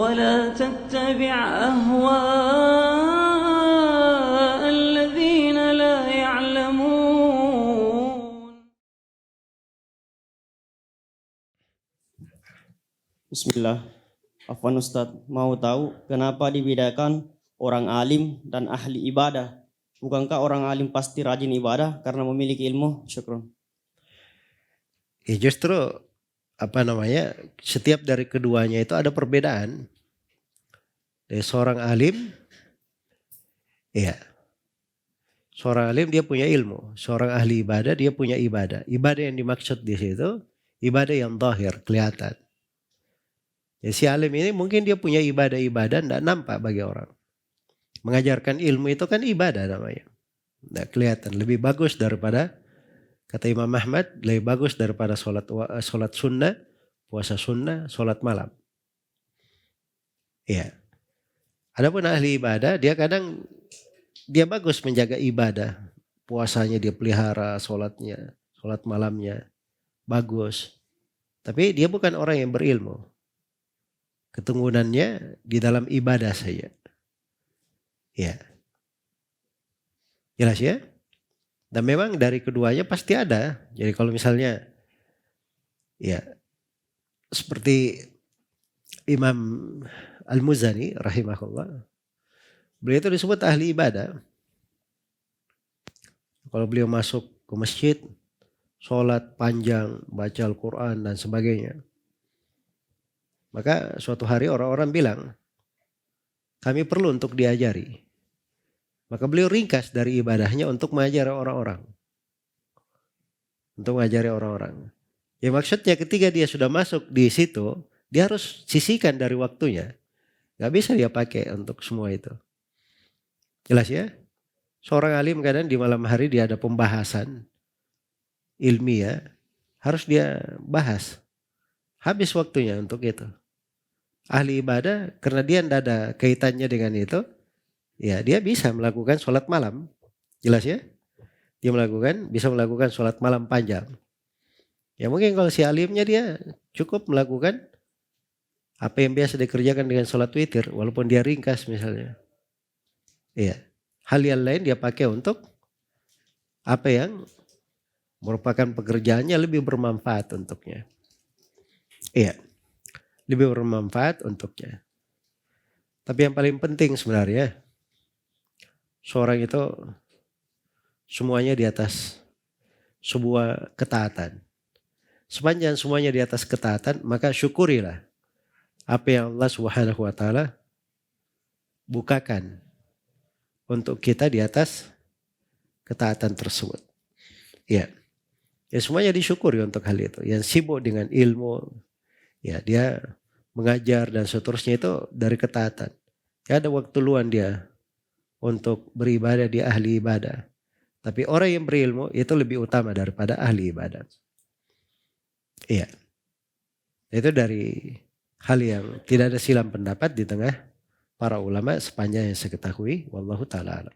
ولا تتبع أهواء الذين لا يعلمون. Bismillah. Afwan Ustadz, mau tahu kenapa dibedakan orang alim dan ahli ibadah? Bukankah orang alim pasti rajin ibadah karena memiliki ilmu? Syukron. Ya justru setiap dari keduanya itu ada perbedaan. Dari seorang alim, ya, seorang alim dia punya ilmu. Seorang ahli ibadah dia punya ibadah. Ibadah yang dimaksud di situ ibadah yang zahir, kelihatan. Ya, si alim ini mungkin dia punya ibadah-ibadah tidak nampak bagi orang. Mengajarkan ilmu itu kan ibadah namanya. Tidak kelihatan. Lebih bagus daripada, kata Imam Ahmad, lebih bagus daripada sholat sunnah, puasa sunnah, sholat malam. Ya. Adapun ahli ibadah, dia kadang dia bagus menjaga ibadah. Puasanya dia pelihara, sholatnya, sholat malamnya, bagus. Tapi dia bukan orang yang berilmu. Ketegunannya di dalam ibadah saja. Ya. Jelas ya? Dan memang dari keduanya pasti ada. Jadi kalau misalnya ya seperti Imam Al-Muzani rahimahullah. Beliau itu disebut ahli ibadah. Kalau beliau masuk ke masjid, sholat panjang, baca Al-Quran dan sebagainya. Maka suatu hari orang-orang bilang, kami perlu untuk diajari. Maka beliau ringkas dari ibadahnya untuk mengajari orang-orang. Untuk mengajari orang-orang. Ya maksudnya ketika dia sudah masuk di situ, dia harus sisihkan dari waktunya. Gak bisa dia pakai untuk semua itu. Jelas ya? Seorang alim kadang di malam hari dia ada pembahasan ilmiah. Harus dia bahas. Habis waktunya untuk itu. Ahli ibadah karena dia tidak ada kaitannya dengan itu. Ya dia bisa melakukan sholat malam. Jelas ya? Dia bisa melakukan sholat malam panjang. Ya mungkin kalau si alimnya dia cukup melakukan apa yang biasa dikerjakan dengan sholat witir. Walaupun dia ringkas misalnya. Iya. Hal yang lain dia pakai untuk apa yang merupakan pekerjaannya lebih bermanfaat untuknya. Iya. Lebih bermanfaat untuknya. Tapi yang paling penting sebenarnya, seorang itu semuanya di atas sebuah ketaatan. Sepanjang semuanya di atas ketaatan, maka syukurilah apa yang Allah Subhanahu wa taala bukakan untuk kita di atas ketaatan tersebut. Ya. Ya semuanya disyukuri untuk hal itu. Yang sibuk dengan ilmu, ya dia mengajar dan seterusnya itu dari ketaatan. Ya ada waktu luang dia untuk beribadah, dia ahli ibadah. Tapi orang yang berilmu itu lebih utama daripada ahli ibadah. Iya. Itu dari hal yang tidak ada silang pendapat di tengah para ulama sepanjang yang saya ketahui. Wallahu ta'ala alam.